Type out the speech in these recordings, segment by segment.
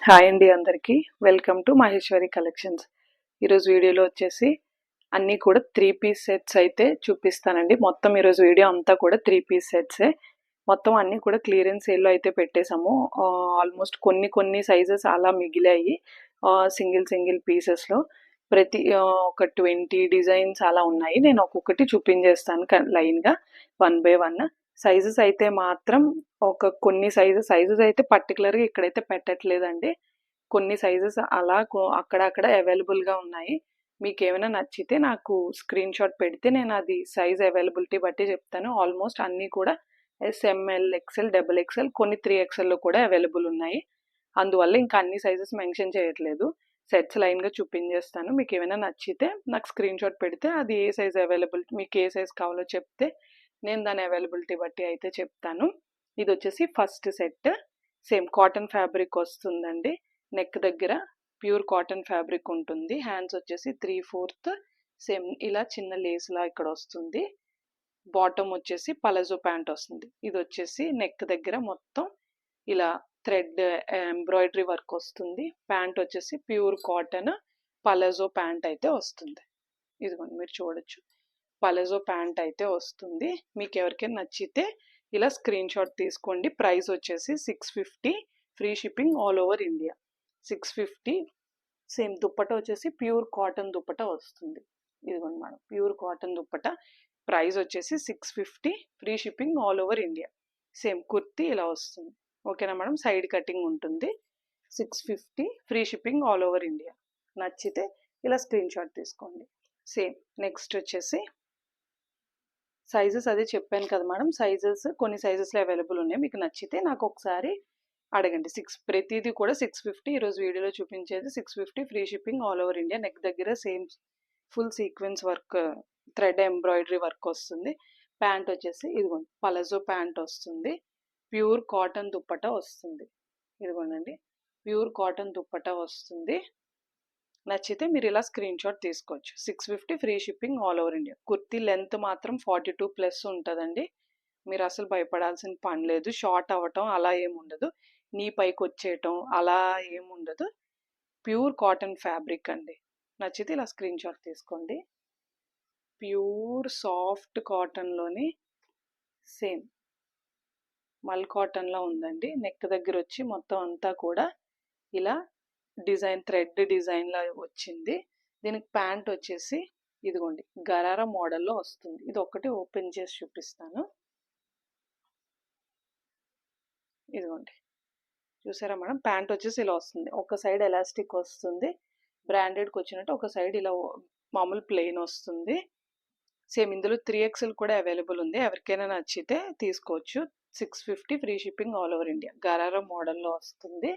Hi అండి అందరికీ. Welcome to Maheshwari collections. ఈరోజు వీడియోలో వచ్చేసి అన్నీ కూడా 3 పీస్ సెట్స్ అయితే చూపిస్తానండి. మొత్తం ఈరోజు వీడియో అంతా కూడా 3 పీస్ సెట్సే. మొత్తం అన్నీ కూడా క్లియరెన్స్ సేల్‌లో అయితే పెట్టేసాము. ఆల్మోస్ట్ కొన్ని సైజెస్ అలా మిగిలాయి. సింగిల్ పీసెస్‌లో ఒక 20 డిజైన్స్ అలా ఉన్నాయి. నేను ఒక్కొక్కటి చూపించేస్తాను లైన్‌గా వన్ బై వన్. సైజెస్ అయితే మాత్రం కొన్ని సైజెస్ అయితే పర్టికులర్‌గా ఇక్కడైతే పెట్టట్లేదండి. కొన్ని సైజెస్ అలా అక్కడక్కడ అవైలబుల్‌గా ఉన్నాయి. మీకేమైనా నచ్చితే నాకు స్క్రీన్ షాట్ పెడితే నేను అది సైజ్ అవైలబిలిటీ బట్టి చెప్తాను. ఆల్మోస్ట్ అన్నీ కూడా S, M L, XL, double XL, కొన్ని 3XLలో కూడా అవైలబుల్ ఉన్నాయి. అందువల్ల ఇంకా అన్ని సైజెస్ మెన్షన్ చేయట్లేదు. సెట్స్ లైన్‌గా చూపించేస్తాను. మీకేమైనా నచ్చితే నాకు స్క్రీన్ షాట్ పెడితే అది ఏ సైజ్ అవైలబిలిటీ మీకు ఏ సైజ్ కావాలో చెప్తే నేను దాని అవైలబిలిటీ బట్టి అయితే చెప్తాను. ఇది వచ్చేసి first set. Same cotton fabric వస్తుందండి. నెక్ దగ్గర ప్యూర్ కాటన్ ఫ్యాబ్రిక్ ఉంటుంది. హ్యాండ్స్ వచ్చేసి 3/4 సేమ్ ఇలా చిన్న లేస్‌లా ఇక్కడ వస్తుంది. బాటమ్ వచ్చేసి పలాజో ప్యాంట్ వస్తుంది. ఇది వచ్చేసి నెక్ దగ్గర మొత్తం ఇలా థ్రెడ్ ఎంబ్రాయిడరీ వర్క్ వస్తుంది. ప్యాంట్ వచ్చేసి ప్యూర్ కాటన్ పలాజో ప్యాంట్ అయితే వస్తుంది. ఇదిగోండి మీరు చూడొచ్చు. పలాజో ప్యాంట్ అయితే వస్తుంది. మీకు ఎవరికైనా నచ్చితే ఇలా స్క్రీన్ షాట్ తీసుకోండి. ప్రైస్ వచ్చేసి 650, free shipping all over India. 650. Same dupatta వచ్చేసి ప్యూర్ కాటన్ దుప్పట వస్తుంది. ఇదిగోండి madam, pure cotton dupatta. Price వచ్చేసి 650, free shipping all over India. Same kurti ఇలా వస్తుంది. ఓకేనా మేడం, సైడ్ కటింగ్ ఉంటుంది. 650, free shipping all over India. నచ్చితే ఇలా స్క్రీన్ షాట్ తీసుకోండి. సేమ్ నెక్స్ట్ వచ్చేసి సైజెస్ అదే చెప్పాను కదా మేడం. కొన్ని సైజెస్లో అవైలబుల్ ఉన్నాయి. మీకు నచ్చితే నాకు ఒకసారి అడగండి. ప్రతిదీ కూడా 650. ఈరోజు వీడియోలో చూపించేది 650, free shipping all over India. Neck దగ్గర same full sequence work, thread embroidery work వస్తుంది. ప్యాంట్ వచ్చేసి ఇదిగోండి పలాజో ప్యాంట్ వస్తుంది. ప్యూర్ కాటన్ దుప్పట వస్తుంది. ఇదిగోండి ప్యూర్ కాటన్ దుప్పట వస్తుంది. నచ్చితే మీరు ఇలా స్క్రీన్ షాట్ తీసుకోవచ్చు. 650, free shipping all over India. Kurti length మాత్రం 42+ ఉంటుందండి. మీరు అసలు భయపడాల్సిన పని లేదు. షార్ట్ అవ్వటం అలా ఏముండదు. నీ పైకి వచ్చేయటం అలా ఏముండదు. ప్యూర్ కాటన్ ఫ్యాబ్రిక్ అండి. నచ్చితే ఇలా స్క్రీన్ షాట్ తీసుకోండి. ప్యూర్ సాఫ్ట్ కాటన్లోని సేమ్ మల్ కాటన్లో ఉందండి. నెక్ దగ్గర వచ్చి మొత్తం అంతా కూడా ఇలా డిజైన్ థ్రెడ్ డిజైన్లా వచ్చింది. దీనికి ప్యాంట్ వచ్చేసి ఇదిగోండి గరారా మోడల్లో వస్తుంది. ఇది ఒకటి ఓపెన్ చేసి చూపిస్తాను. ఇదిగోండి చూసారా మేడం, ప్యాంట్ వచ్చేసి ఇలా వస్తుంది. ఒక సైడ్ ఎలాస్టిక్ వస్తుంది, బ్రాండెడ్కి వచ్చినట్టు. ఒక సైడ్ ఇలా మామూలు ప్లెయిన్ వస్తుంది. సేమ్ ఇందులో 3XL కూడా అవైలబుల్ ఉంది. ఎవరికైనా నచ్చితే తీసుకోవచ్చు. 650, free shipping all over India. Gharara మోడల్లో వస్తుంది.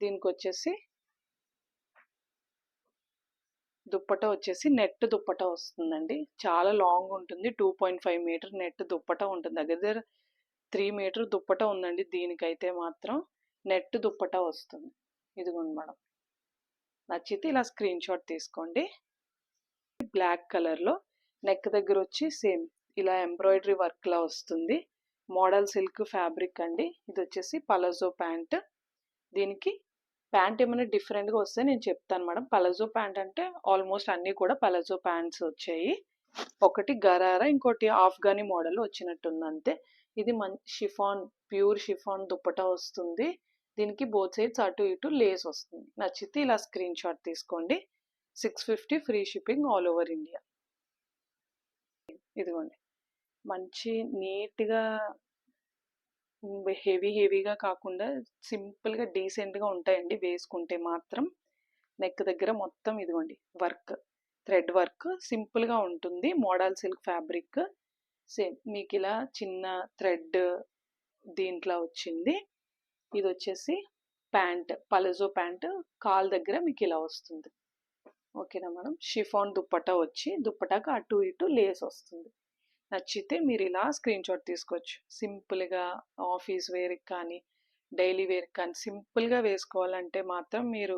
దీనికి వచ్చేసి దుప్పట వచ్చేసి నెట్ దుప్పట వస్తుందండి. చాలా లాంగ్ ఉంటుంది. 2.5 మీటర్ నెట్ దుప్పట ఉంటుంది. దగ్గర 3 మీటర్ దుప్పట ఉందండి. దీనికైతే మాత్రం నెట్ దుప్పట వస్తుంది. ఇదిగోండి మేడం, నచ్చితే ఇలా స్క్రీన్ షాట్ తీసుకోండి. బ్లాక్ కలర్లో నెక్ దగ్గర వచ్చి సేమ్ ఇలా ఎంబ్రాయిడరీ వర్క్లా వస్తుంది. మోడల్ సిల్క్ ఫ్యాబ్రిక్ అండి. ఇది వచ్చేసి పలాజో ప్యాంట్. దీనికి ప్యాంట్ ఏమైనా డిఫరెంట్గా వస్తే నేను చెప్తాను మేడం. పలాజో ప్యాంట్ అంటే ఆల్మోస్ట్ అన్నీ కూడా పలాజో ప్యాంట్స్ వచ్చాయి. ఒకటి గరారా, ఇంకోటి ఆఫ్ఘనీ మోడల్ వచ్చినట్టుంది అంతే. ఇది షిఫాన్, ప్యూర్ షిఫాన్ దుప్పట వస్తుంది. దీనికి బోత్ సైడ్స్ అటు ఇటు లేస్ వస్తుంది. నచ్చితే ఇలా స్క్రీన్ షాట్ తీసుకోండి. 650, free shipping all over India. ఇదిగోండి మంచి నీట్గా హెవీగా కాకుండా సింపుల్గా డీసెంట్గా ఉంటాయండి వేసుకుంటే మాత్రం. నెక్ దగ్గర మొత్తం ఇదిగోండి వర్క్, థ్రెడ్ వర్క్ సింపుల్గా ఉంటుంది. Model silk fabric. సేమ్ మీకు ఇలా చిన్న థ్రెడ్ దీంట్లో వచ్చింది. ఇది వచ్చేసి ప్యాంట్, పలాజో ప్యాంట్. కాల్ దగ్గర మీకు ఇలా వస్తుంది. ఓకేనా మేడం, షిఫాన్ దుప్పట వచ్చి దుప్పటాకు అటు ఇటు లేస్ వస్తుంది. నచ్చితే మీరు ఇలా స్క్రీన్ షాట్ తీసుకోవచ్చు. సింపుల్గా ఆఫీస్ వేర్కి కానీ డైలీ వేర్కి కానీ సింపుల్గా వేసుకోవాలంటే మాత్రం మీరు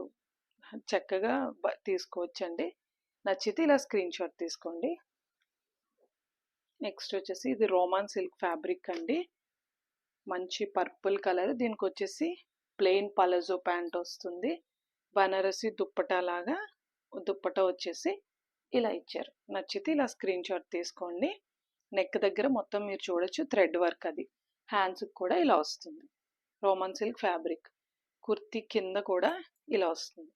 చక్కగా తీసుకోవచ్చండి. నచ్చితే ఇలా స్క్రీన్ షాట్ తీసుకోండి. నెక్స్ట్ వచ్చేసి ఇది రోమాన్ సిల్క్ ఫ్యాబ్రిక్ అండి. మంచి పర్పుల్ కలర్. దీనికి వచ్చేసి ప్లెయిన్ పలజో ప్యాంట్ వస్తుంది. బనారసి దుప్పటా లాగా దుప్పటా వచ్చేసి ఇలా ఇచ్చారు. నచ్చితే ఇలా స్క్రీన్ షాట్ తీసుకోండి. నెక్ దగ్గర మొత్తం మీరు చూడొచ్చు థ్రెడ్ వర్క్ అది. హ్యాండ్స్కి కూడా ఇలా వస్తుంది. Roman silk fabric. కుర్తీ కింద కూడా ఇలా వస్తుంది.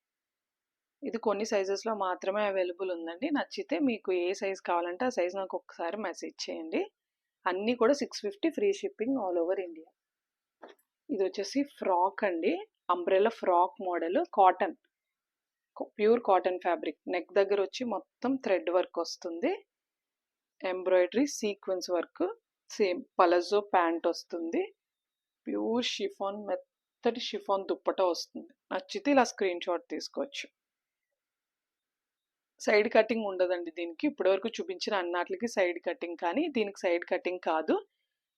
ఇది కొన్ని సైజెస్లో మాత్రమే అవైలబుల్ ఉందండి. నచ్చితే మీకు ఏ సైజ్ కావాలంటే ఆ సైజ్ నాకు ఒకసారి మెసేజ్ చేయండి. అన్నీ కూడా 650 free shipping all over India. ఇది వచ్చేసి ఫ్రాక్ అండి. Umbrella frock model. Cotton, pure cotton fabric. Neck దగ్గర వచ్చి మొత్తం థ్రెడ్ వర్క్ వస్తుంది. Embroidery sequence work. Same palazzo pant వస్తుంది. ప్యూర్ షిఫాన్, మెత్తటి షిఫాన్ దుప్పటా వస్తుంది. నచ్చితే ఇలా స్క్రీన్ షాట్ తీసుకోవచ్చు. సైడ్ కటింగ్ ఉండదండి దీనికి. ఇప్పటివరకు చూపించిన అన్నిటికి సైడ్ కటింగ్, కానీ దీనికి సైడ్ కటింగ్ కాదు.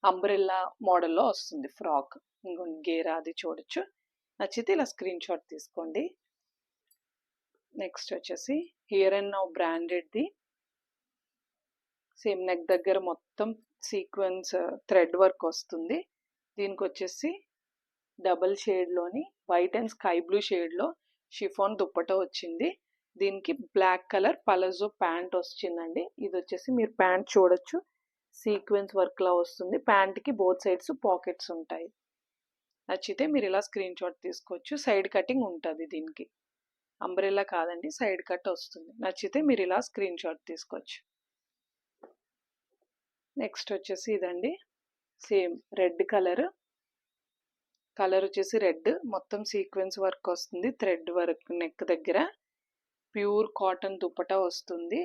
అంబ్రెల్లా మోడల్లో వస్తుంది ఫ్రాక్. ఇంకొన్ని గేరా అది చూడొచ్చు. నచ్చితే ఇలా స్క్రీన్ షాట్ తీసుకోండి. నెక్స్ట్ వచ్చేసి హియర్ అండ్ నౌ బ్రాండెడ్ది. సేమ్ నెక్ దగ్గర మొత్తం సీక్వెన్స్ థ్రెడ్ వర్క్ వస్తుంది. దీనికి వచ్చేసి డబల్ షేడ్లోని వైట్ అండ్ స్కై బ్లూ షేడ్లో షిఫాన్ దుప్పటా వచ్చింది. దీనికి బ్లాక్ కలర్ పలజో ప్యాంట్ వచ్చిందండి. ఇది వచ్చేసి మీరు ప్యాంట్ చూడొచ్చు, సీక్వెన్స్ వర్క్లా వస్తుంది. ప్యాంట్కి బోత్ సైడ్స్ పాకెట్స్ ఉంటాయి. నచ్చితే మీరు ఇలా స్క్రీన్ షాట్ తీసుకోవచ్చు. సైడ్ కటింగ్ ఉంటుంది దీనికి. అంబ్రెల్లా కాదండి, సైడ్ కట్ వస్తుంది. నచ్చితే మీరు ఇలా స్క్రీన్ షాట్ తీసుకోవచ్చు. నెక్స్ట్ వచ్చేసి ఇదండి. సేమ్ రెడ్ కలర్ వచ్చేసి రెడ్, మొత్తం సీక్వెన్స్ వర్క్ వస్తుంది. థ్రెడ్ వర్క్ నెక్ దగ్గర. ప్యూర్ కాటన్ దుప్పటా వస్తుంది.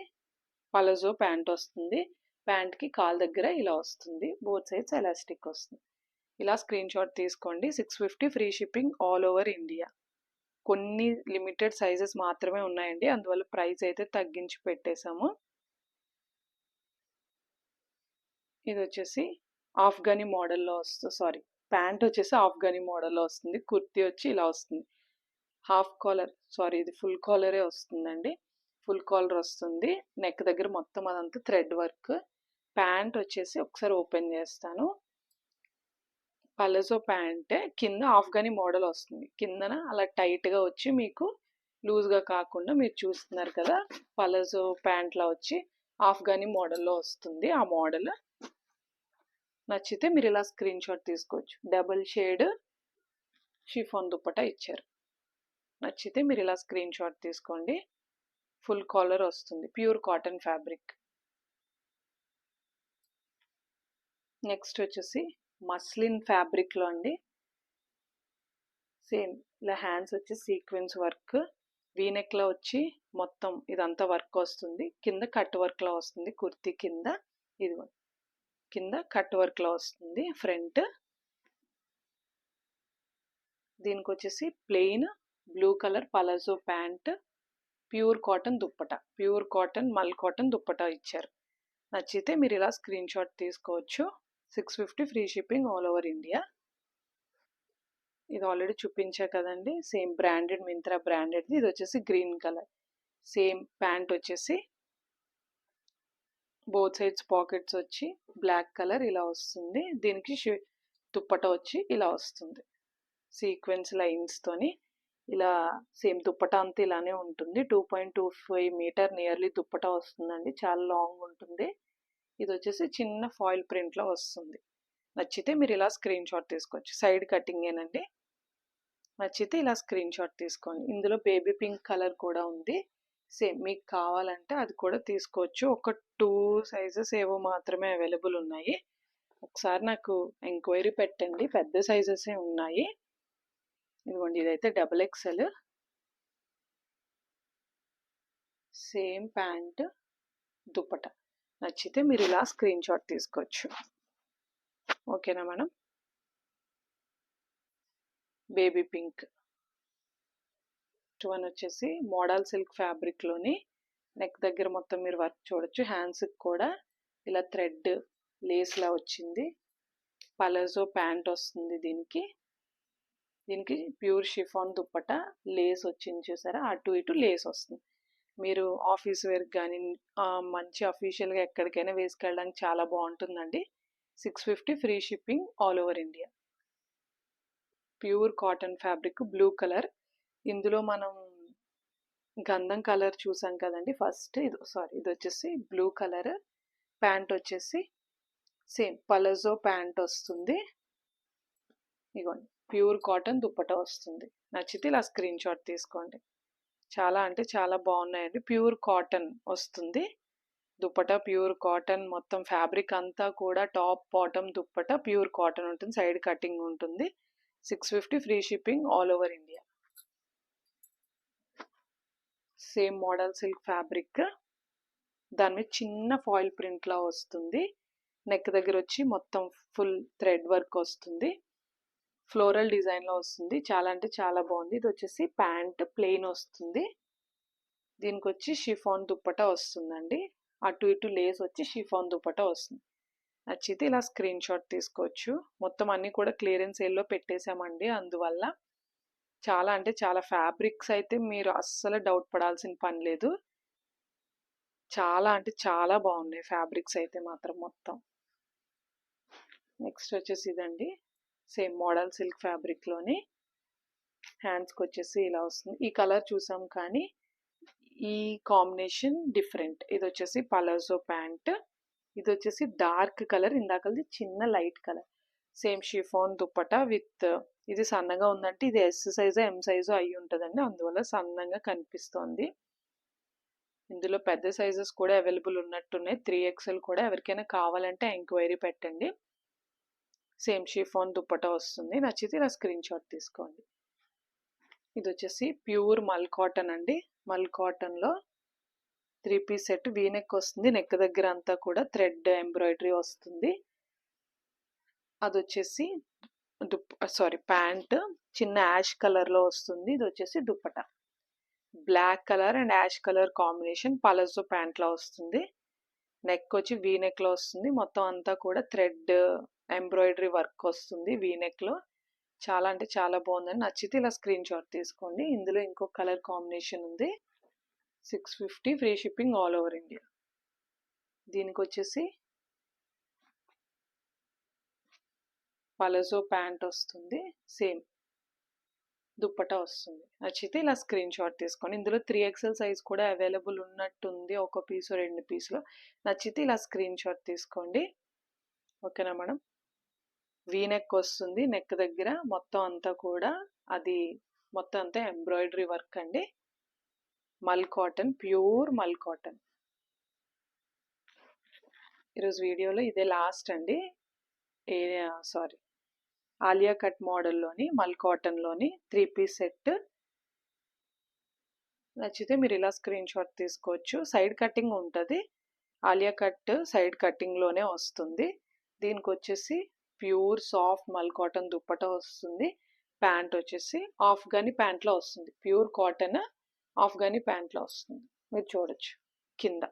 పలజో ప్యాంట్ వస్తుంది. ప్యాంట్కి కాల్ దగ్గర ఇలా వస్తుంది. బోత్ సైడ్స్ ఎలాస్టిక్ వస్తుంది. ఇలా స్క్రీన్ షాట్ తీసుకోండి. 650 free shipping all over India. కొన్ని లిమిటెడ్ సైజెస్ మాత్రమే ఉన్నాయండి, అందువల్ల ప్రైస్ అయితే తగ్గించి పెట్టేశాము. ఇది వచ్చేసి ఆఫ్ఘనీ మోడల్లో వస్తుంది. ప్యాంట్ వచ్చేసి ఆఫ్ఘనీ మోడల్లో వస్తుంది. కుర్తీ వచ్చి ఇలా వస్తుంది. హాఫ్ కాలర్, ఇది ఫుల్ కాలరే వస్తుందండి. ఫుల్ కాలర్ వస్తుంది. నెక్ దగ్గర మొత్తం అదంతా థ్రెడ్ వర్క్. ప్యాంట్ వచ్చేసి ఒకసారి ఓపెన్ చేస్తాను. పలజో ప్యాంట్ కింద ఆఫ్ఘనీ మోడల్ వస్తుంది. కిందన అలా టైట్గా వచ్చి మీకు లూజ్గా కాకుండా మీరు చూస్తున్నారు కదా, పలజో ప్యాంట్లా వచ్చి ఆఫ్ఘనీ మోడల్లో వస్తుంది ఆ మోడల్. నచ్చితే మీరు ఇలా స్క్రీన్ షాట్ తీసుకోవచ్చు. డబుల్ షేడ్ షిఫాన్ దుప్పటా ఇచ్చారు. నచ్చితే మీరు ఇలా స్క్రీన్ షాట్ తీసుకోండి. ఫుల్ కాలర్ వస్తుంది. Pure cotton fabric. నెక్స్ట్ వచ్చేసి మస్లిన్ ఫ్యాబ్రిక్లో అండి. సేమ్ ఇలా హ్యాండ్స్ వచ్చి సీక్వెన్స్ వర్క్. వీనెక్లో వచ్చి మొత్తం ఇదంతా వర్క్ వస్తుంది. కింద కట్ వర్క్లా వస్తుంది. కుర్తీ కింద ఇది కింద కట్ వర్క్లా వస్తుంది ఫ్రంట్. దీనికి వచ్చేసి plain blue colour palazzo pant, pure cotton dupatta, pure cotton mul cotton dupatta ఇచ్చారు. నచ్చితే మీరు ఇలా స్క్రీన్ షాట్ తీసుకోవచ్చు. 650 free shipping all over India. ఇది ఆల్రెడీ చూపించా కదండి. సేమ్ బ్రాండెడ్, మింత్రా బ్రాండెడ్ది. ఇది వచ్చేసి గ్రీన్ కలర్. సేమ్ ప్యాంట్ వచ్చేసి బోత్ సైడ్స్ పాకెట్స్ వచ్చి బ్లాక్ కలర్ ఇలా వస్తుంది. దీనికి దుప్పటా వచ్చి ఇలా వస్తుంది. సీక్వెన్స్ లైన్స్తోని ఇలా సేమ్ దుప్పటా అంతా ఇలానే ఉంటుంది. 2.25 మీటర్ నియర్లీ దుప్పటా వస్తుందండి. చాలా లాంగ్ ఉంటుంది. ఇది వచ్చేసి చిన్న ఫాయిల్ ప్రింట్లో వస్తుంది. నచ్చితే మీరు ఇలా స్క్రీన్ షాట్ తీసుకోవచ్చు. సైడ్ కటింగేనండి. నచ్చితే ఇలా స్క్రీన్ షాట్ తీసుకోండి. ఇందులో బేబీ పింక్ కలర్ కూడా ఉంది. సేమ్ మీకు కావాలంటే అది కూడా తీసుకోవచ్చు. ఒక 2 సైజెస్ ఏవో మాత్రమే అవైలబుల్ ఉన్నాయి. ఒకసారి నాకు ఎంక్వైరీ పెట్టండి. పెద్ద సైజెసే ఉన్నాయి. ఇదిగోండి, ఇదైతే XXL. Same pant dupatta. నచ్చితే మీరు ఇలా స్క్రీన్ షాట్ తీసుకోవచ్చు. ఓకేనా మేడం? Baby pink. వన్ వచ్చేసి మోడల్ సిల్క్ ఫ్యాబ్రిక్లోని నెక్ దగ్గర మొత్తం మీరు వర్క్ చూడొచ్చు. హ్యాండ్స్కి కూడా ఇలా థ్రెడ్ లేస్లా వచ్చింది. పలాజో ప్యాంట్ వస్తుంది. దీనికి ప్యూర్ షిఫాన్ దుప్పటా, లేస్ వచ్చింది చూసారా, అటు ఇటు లేస్ వస్తుంది. మీరు ఆఫీస్ వేర్కి కానీ మంచి అఫీషియల్గా ఎక్కడికైనా వేసుకెళ్ళడానికి చాలా బాగుంటుందండి. 650 free shipping all over India. Pure cotton fabric blue colour. ఇందులో మనం గంధం కలర్ చూసాం కదండి ఫస్ట్. ఇది వచ్చేసి బ్లూ కలర్. ప్యాంట్ వచ్చేసి సేమ్ పలజో ప్యాంట్ వస్తుంది. ఇగోండి ప్యూర్ కాటన్ దుప్పటా వస్తుంది. నచ్చితే ఇలా స్క్రీన్ షాట్ తీసుకోండి. చాలా అంటే చాలా బాగున్నాయండి. ప్యూర్ కాటన్ వస్తుంది దుప్పటా. ప్యూర్ కాటన్ మొత్తం ఫ్యాబ్రిక్ అంతా కూడా top bottom dupatta pure cotton ఉంటుంది. సైడ్ కటింగ్ ఉంటుంది. 650 free shipping all over India. Same model silk fabric. దాని మీద చిన్న ఫాయిల్ ప్రింట్ లా వస్తుంది. నెక్ దగ్గర వచ్చి మొత్తం ఫుల్ థ్రెడ్ వర్క్ వస్తుంది. ఫ్లోరల్ డిజైన్ లో వస్తుంది. చాలా అంటే చాలా బాగుంది. ఇది వచ్చేసి ప్యాంట్ ప్లెయిన్ వస్తుంది. దీనికి వచ్చి షిఫాన్ దుప్పటా వస్తుందండి. అటు ఇటు లేస్ వచ్చి షిఫాన్ దుప్పటా వస్తుంది. నచ్చితే ఇలా స్క్రీన్ షాట్ తీసుకోవచ్చు. మొత్తం అన్ని కూడా క్లియరెన్స్ సేల్లో పెట్టేశామండి. అందువల్ల చాలా అంటే చాలా ఫ్యాబ్రిక్స్ అయితే మీరు అస్సలు డౌట్ పడాల్సిన పని లేదు. చాలా అంటే చాలా బాగున్నాయి ఫ్యాబ్రిక్స్ అయితే మాత్రం మొత్తం. నెక్స్ట్ వచ్చేసి ఇదండి. సేమ్ మోడల్ సిల్క్ ఫ్యాబ్రిక్ లోని హ్యాండ్స్కి వచ్చేసి ఇలా వస్తుంది. ఈ కలర్ చూసాం కానీ ఈ కాంబినేషన్ డిఫరెంట్. ఇది వచ్చేసి పలాజో ప్యాంట్. ఇది వచ్చేసి డార్క్ కలర్. ఇందాకది చిన్న light colour. Same chiffon dupatta with ఇది సన్నగా ఉందంటే ఇది ఎస్ సైజు ఎం సైజు అయి ఉంటుందండి. అందువల్ల సన్నగా కనిపిస్తోంది. ఇందులో పెద్ద సైజెస్ కూడా అవైలబుల్ ఉన్నట్టున్నాయి. 3XL కూడా. ఎవరికైనా కావాలంటే ఎంక్వైరీ పెట్టండి. సేమ్ షిఫాన్ దుప్పటా వస్తుంది. నచ్చితే ఇలా స్క్రీన్ షాట్ తీసుకోండి. ఇది వచ్చేసి ప్యూర్ మల్ కాటన్ అండి. మల్ కాటన్లో 3 పీస్ సెట్ వీనెక్ వస్తుంది. నెక్ దగ్గర అంతా కూడా థ్రెడ్ ఎంబ్రాయిడరీ వస్తుంది. అది వచ్చేసి ప్యాంట్ చిన్న యాష్ కలర్లో వస్తుంది. ఇది వచ్చేసి dupatta black colour and ash colour combination palazzo ప్యాంట్లో వస్తుంది. నెక్ వచ్చి వీనెక్లో వస్తుంది. మొత్తం అంతా కూడా థ్రెడ్ ఎంబ్రాయిడరీ వర్క్ వస్తుంది వీనెక్లో. చాలా అంటే చాలా బాగుందండి. నచ్చితే ఇలా స్క్రీన్ షాట్ తీసుకోండి. ఇందులో ఇంకో కలర్ కాంబినేషన్ ఉంది. 650 free shipping all over India. దీనికి వచ్చేసి పలాజో ప్యాంట్ వస్తుంది. సేమ్ దుప్పటా వస్తుంది. నచ్చితే ఇలా స్క్రీన్ షాట్ తీసుకోండి. ఇందులో 3XL సైజ్ కూడా అవైలబుల్ ఉన్నట్టుంది. ఒక పీసు 2 పీసులు. నచ్చితే ఇలా స్క్రీన్ షాట్ తీసుకోండి. ఓకేనా మేడం. వీనెక్ వస్తుంది. నెక్ దగ్గర మొత్తం అంతా కూడా అది మొత్తం అంతా ఎంబ్రాయిడరీ వర్క్ అండి. మల్ కాటన్ ప్యూర్ మల్ కాటన్. ఈరోజు వీడియోలో ఇదే లాస్ట్ అండి. ఆలియా కట్ మోడల్లోని మల్ కాటన్లోని 3 పీస్ సెట్. నచ్చితే మీరు ఇలా స్క్రీన్ షాట్ తీసుకోవచ్చు. సైడ్ కటింగ్ ఉంటుంది. ఆలియా కట్ సైడ్ కటింగ్లోనే వస్తుంది. దీనికి వచ్చేసి ప్యూర్ సాఫ్ట్ మల్ కాటన్ దుప్పటా వస్తుంది. ప్యాంట్ వచ్చేసి ఆఫ్ఘనీ ప్యాంట్లో వస్తుంది. ప్యూర్ కాటన్ ఆఫ్ఘనీ ప్యాంట్లో వస్తుంది. మీరు చూడొచ్చు కింద.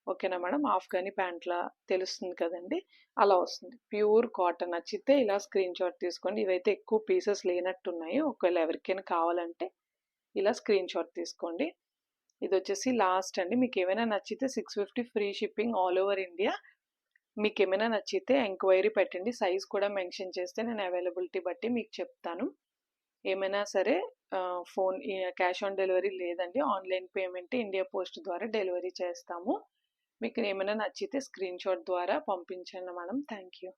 ఓకేనా మేడం. ఆఫ్ఘనీ ప్యాంట్లా తెలుస్తుంది కదండి, అలా వస్తుంది. Pure cotton. నచ్చితే ఇలా స్క్రీన్ షాట్ తీసుకోండి. ఇవైతే ఎక్కువ పీసెస్ లేనట్టున్నాయి. ఒకవేళ ఎవరికైనా కావాలంటే ఇలా స్క్రీన్ షాట్ తీసుకోండి. ఇది వచ్చేసి లాస్ట్ అండి. మీకు ఏమైనా నచ్చితే 650 free shipping all over India. మీకు ఏమైనా నచ్చితే ఎంక్వైరీ పెట్టండి. సైజ్ కూడా మెన్షన్ చేస్తే నేను అవైలబిలిటీ బట్టి మీకు చెప్తాను. ఏమైనా సరే ఫోన్ క్యాష్ ఆన్ డెలివరీ లేదండి. ఆన్లైన్ పేమెంట్ ఇండియా పోస్ట్ ద్వారా డెలివరీ చేస్తాము. మీకు ఏమైనా నచ్చితే స్క్రీన్ షాట్ ద్వారా పంపించండి మేడం. Thank you.